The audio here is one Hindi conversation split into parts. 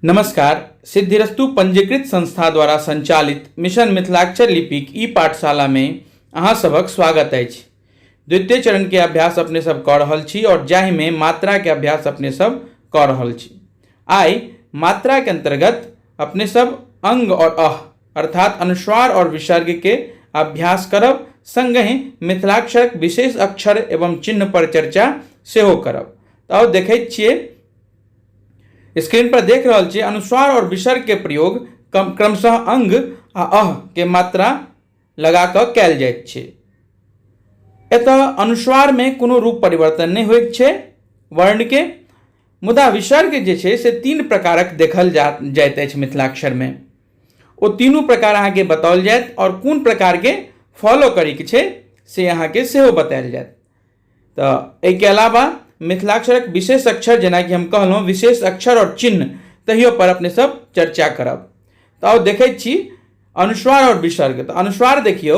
नमस्कार। सिद्धिरस्तु पंजीकृत संस्था द्वारा संचालित मिशन मिथिलाक्षर लिपिक ई पाठशाला में अहाँ सबक स्वागत अछि। द्वितीय चरण के अभ्यास अपने सब कऽ रहल छी और जाहि में मात्रा के अभ्यास अपने सब कऽ रहल छी। आइ मात्रा के अंतर्गत अपने सब अंग और अह अर्थात अनुस्वार और विसर्ग के अभ्यास करब, संगहि मिथिलाक्षरक विशेष अक्षर एवं चिन्ह पर चर्चा सेहो करब। तो देखैत छियै स्क्रीन पर देख रहल छियै अनुस्वार और विसर्ग के प्रयोग क्रमशः अंग आ अह के मात्रा लगा कऽ कैल जाइत छै। एतऽ अनुस्वार में कोनो रूप परिवर्तन नहीं होइत छै वर्ण के, मुदा विसर्ग जे छै से तीन प्रकारक देखल जाइत अछि मिथिलाक्षर में। ओ तीनू प्रकार अहाँ के बताओल जायत और कोन प्रकार के फॉलो करै के छै से अहाँ के सेहो बतायल जायत। तो एहि के अलावा मिथिलाक्षरक विशेष अक्षर जेना कि हम कहलहुँ विशेष अक्षर और चिन्ह तहियो पर अपने सब चर्चा करब। तो देखैत छी अनुस्वार और विसर्ग। तो अनुस्वार देखियो,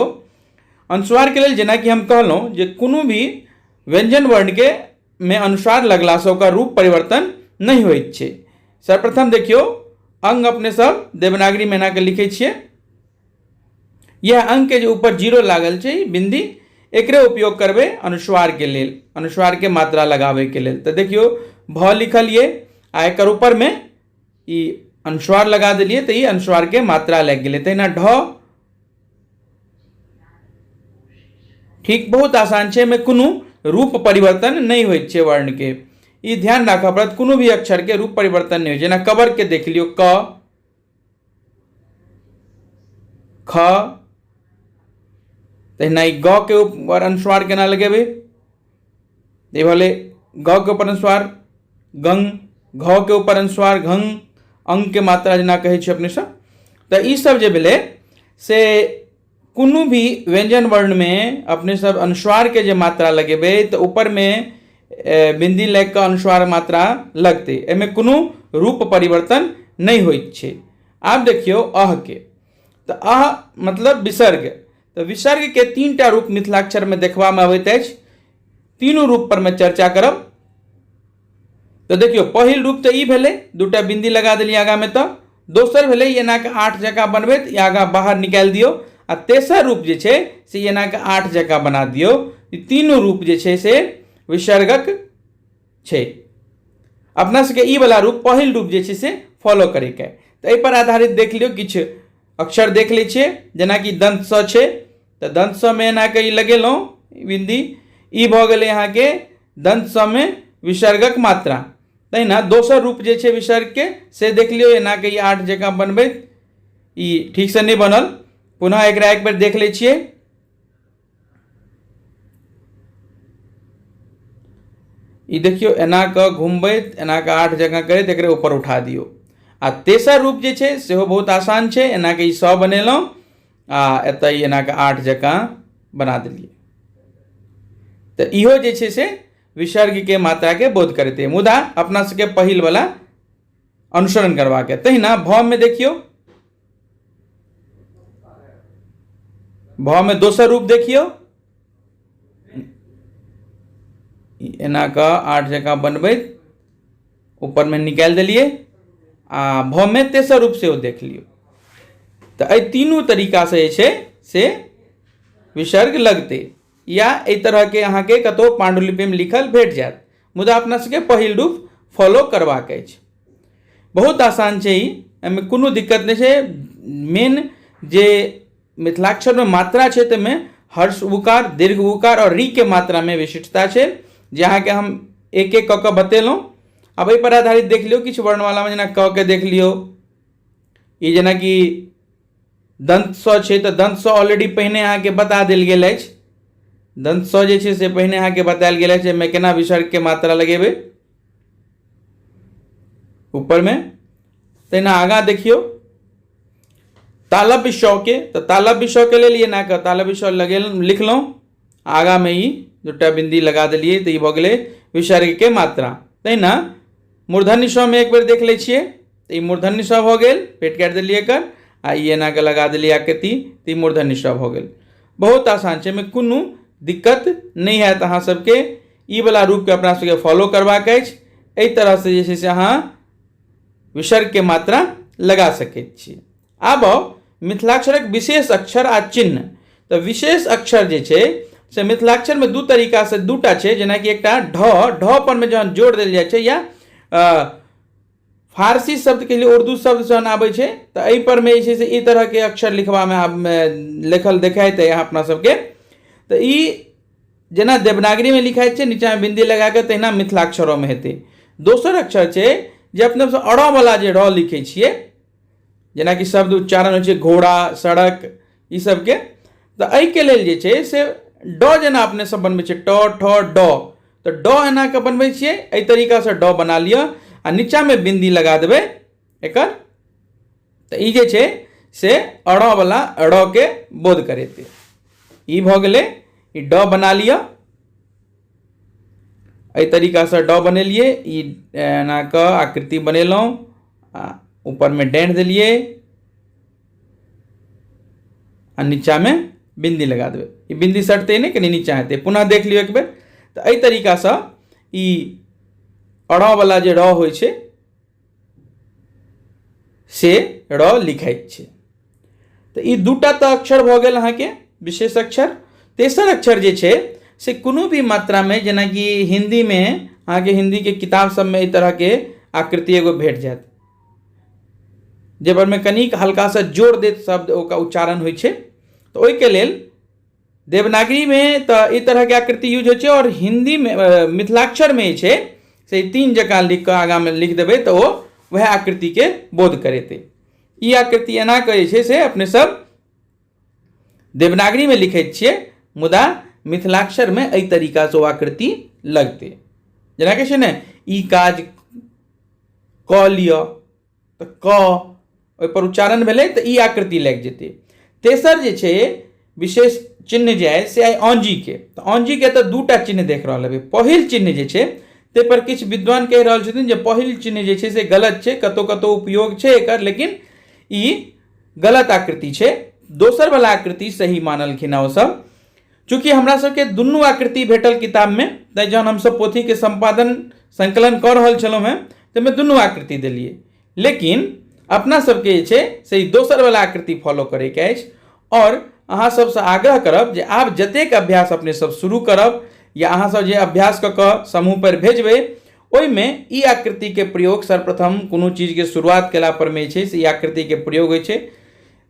अनुस्वार के लेल जेना कि हम कहलहुँ जे कोनो भी व्यंजन वर्ण के में अनुस्वार लगला से ओकर रूप परिवर्तन नहीं होइत छै। सर्वप्रथम देखियो अंग अपने सब देवनागरी में एना के लिखै छियै। यह अंग के जो ऊपर जीरो लागल छै बिंदी, एकरे उपयोग करबे अनुस्वार के लेल, अनुस्वार के मात्रा लगावे के लेल। तो देखियो भ लिखल ये आ एकर ऊपर में ई अनुस्वार लगा दिलिए तो ये अनुस्वार के मात्रा लग गेलै। तहिना ढ ठीक बहुत आसान छै, में कोनो रूप परिवर्तन नहीं होइत छै वर्ण के। ई ध्यान राखऽ पड़त, कोनो भी अक्षर के रूप परिवर्तन नहीं होइ छै। जेना कबर के देख लियो क, ख, तहिना ग के ऊपर अनुस्वार केना लगेबे, ये भले ग के ऊपर अनुस्वार गंग, घ के ऊपर अनुस्वार घंग, अंग के मात्रा जेना कहै छै अपने सब। तो ई सब जे भेले से कोनो भी व्यंजन वर्ण में अपने सब अनुस्वार के जे मात्रा लगेबे तो ऊपर में बिंदी लग के अनुस्वार मात्रा लगते, एमे कोनो रूप परिवर्तन नहीं होइत छै। आब देखियो अह के, तो अह मतलब विसर्ग। तो विसर्ग के तीन टा रूप मिथिलाक्षर में देखबा में अबैत अछि। तीनों रूप पर में चर्चा करब। तो देखियो पहिल रूप तो ई भेले, दूटा बिंदी लगा देलिए आगा में। तो दोसर भेले एना के आठ जगह बनबैत या आगा बाहर निकाल दियो। आ तेसर रूप जे छै से एना के आठ जगह बना दियो। ई तीनों रूप जे छै से विसर्गक छै। अपना सबके ई वाला रूप पहिल रूप जे छै से फॉलो करे के। तो एहि पर आधारित देख लियो किछ अक्षर देख लै छियै। जेना कि दंत स छै, तो दंत स में एना के ई लगेलहुँ बिंदी, ई भऽ गेलै अहाँ के दंत स में विसर्गक मात्रा। तहिना दोसर रूप जे छै विसर्ग के से देख लियो, एना के ई आठ जगह बनबैत ई ठीक से नहीं बनल। पुनः एकरा एक बेर देख लै छियै। ई देखियो एना के घुमबैत एना के आठ जगह करैत एकरे ऊपर उठा दियो। आ तेसर रूप जे छै सेहो बहुत आसान छै। एना के ई स बनेलहुँ आ एतऽ एना के आठ जगह बना देलिए। तो इहो जे छै से विसर्ग के मात्रा के बोध करते, मुदा अपना सबके पहिल वाला अनुसरण करवा के। तहिना भ में देखियो, भ में दोसर रूप देखियो, एना का आठ जगह बनबैत ऊपर में निकाल दिलिए। आ भ में तेसर रूप से वो देख लियो। तो एहि तीनों तरीका से जे छै से विसर्ग लगते, या एहि तरह के अहाँ के कतौ पांडुलिपि में लिखल भेट जायत, मुदा अपना सबके पहिल रूप फॉलो करबाक अछि। बहुत आसान छै ई, एहिमे कोनो दिक्कत नहीं छै। मेन जे मिथिलाक्षर में मात्रा छै तमे हर्ष उकार, दीर्घ उकार और री के मात्रा में विशिष्टता छै, जे अहाँ के हम एक एक कऽ बतेलहुँ। अब एहि पर आधारित देख लियो किछु वर्णमाला में, जेना क के देख लियो। ई जेना कि दंत स छै, तो दंत स ऑलरेडी पहिने अहाँ के बता देल गेल अछि। दंत स जे छै से पहिने अहाँ के बतायल गेल अछि, एहिमे केना विसर्ग के मात्रा लगेबै ऊपर में। तहिना आगा देखियो तालव्य श के, तो तालव्य श के लेल एना के तालव्य श लिखलहुँ, आगा में ई दूटा बिंदी लगा दिलिए तो ई भऽ गेलै विसर्ग के मात्रा। तहिना मूर्धन्य श में एक बेर देख लै छियै, तो ई मूर्धन्य श भऽ गेल, पेट काटि देलिए एकर आ ई एना के लगा देलिए आकृति, तो ई मूर्धन्य श भऽ गेल। बहुत आसान छै, में कोनो दिक्कत नहीं हैत अहाँ सबके। ई वाला रूप के अपना सबके फॉलो करबाक अछि। एहि तरह से जे छै से अहाँ विसर्ग के मात्रा लगा सकैत छी। आब मिथिलाक्षरक विशेष अक्षर आ चिन्ह। तऽ विशेष अक्षर जे छै से मिथिलाक्षर में दू तरीका से दूटा छै, जेना कि एकटा ढ पर में जहन जोड़ देल जाइ छै या फारसी शब्द के लिए उर्दू शब्द जहन आबै छै तऽ एहि पर में जे छै से ई तरह के अक्षर लिखबा में लिखल देखाइत है यहाँ अपना सबके। तऽ ई जेना देवनागरी में लिखाइत छै नीचा में बिंदी लगा के, तहिना मिथिलाक्षरों में हेतै। दोसर अक्षर छै जे अपने सब अ वाला जे र लिखै छियै, जेना कि शब्द उच्चारण होइ छै घोड़ा, सड़क, ई सब के, तऽ एहि के लेल जे छै से ड जेना अपने सब बनबै छै ट ठ ड, तऽ ड एना के बनबै छियै, एहि तरीका से ड बना लिअ आ नीचा में बिंदी लगा देबै एकर, तऽ ई जे छै से अड़ वाला अड़ के बोध करेतै। ई भऽ गेलै, ई ड बना लिअ, एहि तरीका से ड बनेलिए, ई एना के आकृति बनेलहुँ आ ऊपर में डेंट देलिए आ नीचा में बिंदी लगा देबै। ई बिंदी सटतै नहीं, कनी नीचा हेतै, पुनः देख लियो एक बेर। तऽ एहि तरीका से ई अड़ वाला जे र होइ छै से र लिखाइत छै। तऽ ई दूटा तऽ अक्षर भऽ गेल अहाँके विशेष अक्षर। तेसर अक्षर जे छै से कोनो भी मात्रा में, जेना कि हिंदी में अहाँके हिंदी के किताब सब में एहि तरह के आकृति एगो भेट जायत, जे पर में कनिक हल्का सा जोर देत शब्द ओकर उच्चारण होइ छै। तो ओहि के लेल देवनागरी में तो ई तरह के आकृति यूज होइ छै, और हिंदी में मिथिलाक्षर में छै से तीन जगह लिख के आगा में लिख देबै तो वो वह आकृति के बोध करेते। ई आकृति एना के छै से अपने सब देवनागरी में लिखैत छियै, मुदा मिथिलाक्षर में एहि तरीका से वो आकृति लगते। जेना कि छै ने ई काज क लिअ, तऽ क ओहि पर उच्चारण भेलै तऽ ई आकृति लागि जेतै। तेसर जे छै विशेष चिन्ह जे है से औंजी के, तऽ औंजी के तऽ दूटा चिन्ह देख रहल हेबै। पहिल चिन्ह जे छै ते पर किछु विद्वान कहि रहल छथिन जे पहिल चिन्ह जे छै से गलत छै, कतौ कतौ उपयोग छै एकर, लेकिन ई गलत आकृति छै। दोसर वाला आकृति सही मानलखिन ओ सब। चूंकि हमरा सबके दुनू आकृति भेटल किताब में, तै जहन हम सब पोथी के संपादन संकलन कर रहल छलहुँ हैं तऽ मैं दुनू आकृति देलिए, लेकिन अपना सबके जे छै से दोसर वाला आकृति फॉलो करे के अछि। और अहाँ सबसे आग्रह करब जे आब जतेक अभ्यास अपने सब शुरू करब या अहाँ सब जे अभ्यास क के समूह पर भेजबै, ओहिमे ई आकृति के प्रयोग सर्वप्रथम कोनो चीज के शुरुआत केला पर में छै से ई आकृति के प्रयोग होइ छै।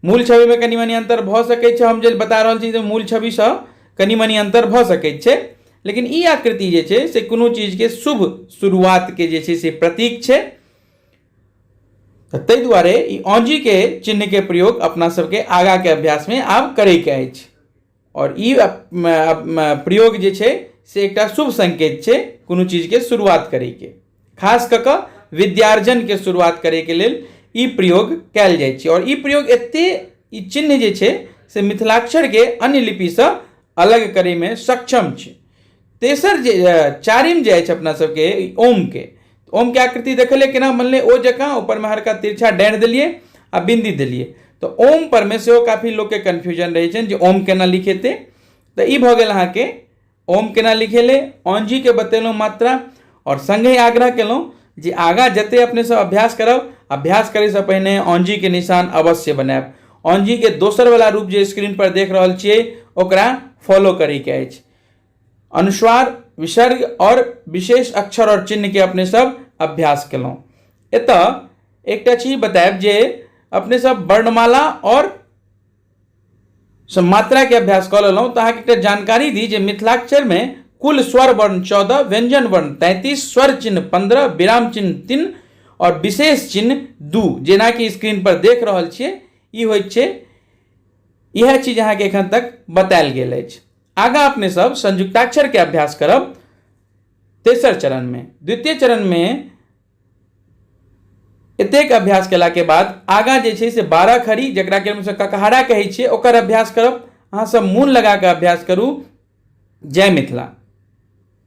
मूल छवि में कनि मनि अंतर भऽ सकै छै, हम जे बता रहल छी मूल छवि से कनि मनि अंतर भऽ सकै छै, लेकिन ई आकृति जे छै से कोनो चीज के शुभ शुरुआत के जे छै से प्रतीक छै। ताहि दुआरे ई औंजी के चिन्ह के प्रयोग अपना सबके आगा के अभ्यास में आब करे के अछि, और ई प्रयोग जे छै से एकटा शुभ संकेत छै कोनो चीज के शुरुआत करे के, खास कऽ कऽ विद्यार्जन के शुरुआत करे के लेल ई प्रयोग कयल जाइ छै। और ई प्रयोग एते ई चिन्ह जे छै से मिथिलाक्षर के अन्य लिपि से अलग करे में सक्षम छै। तेसर जे चारिम जे अछि अपना सबके ओम के, ओम के आकृति देखले केना बनले, ओ जकाँ ऊपर में हल्का तिरछा डेढ़ देलिए आ बिंदी देलिए। तो ओम पर में से काफी लोग के कन्फ्यूजन रहे छै जे ओम केना लिखेते। तो ई भऽ गेल अहाँ के ओम केना लिखेले, औंजी के बतेलहुँ मात्रा, और संगे आग्रह केलहुँ जे आगा जते अपने सब अभ्यास करब, अभ्यास करे से पहिने औंजी के निशान अवश्य बनाएब। औंजी के दोसर वाला रूप जे स्क्रीन पर देख रहल छियै ओकरा फॉलो करे के अछि। अनुस्वार, विसर्ग और विशेष अक्षर और चिन्ह के अपने सब अभ्यास केलहुँ। एतऽ एकटा चीज बताएब जे अपने सब वर्णमाला और मात्रा के अभ्यास कऽ लेलहुँ, तऽ अहाँके एकटा जानकारी दी जे मिथिलाक्षर में कुल स्वर वर्ण 14, व्यंजन वर्ण 33, स्वर चिन्ह 15, विराम चिन्ह 3 और विशेष चिन्ह 2, जेना कि स्क्रीन पर देख रहल छियै ई होइ छै। यह चीज अहाँके एखन तक बतायल गेल अछि। आगा अपने सब संयुक्ताक्षर के अभ्यास करब तेसर चरण में। द्वितीय चरण में एतेक अभ्यास केला के बाद आगा जे छै से 12 खड़ी, जकरा के हम सब ककहारा कहै छियै, ओकर अभ्यास करब। अहाँ सब मोन लगा के अभ्यास करू। जय मिथिला।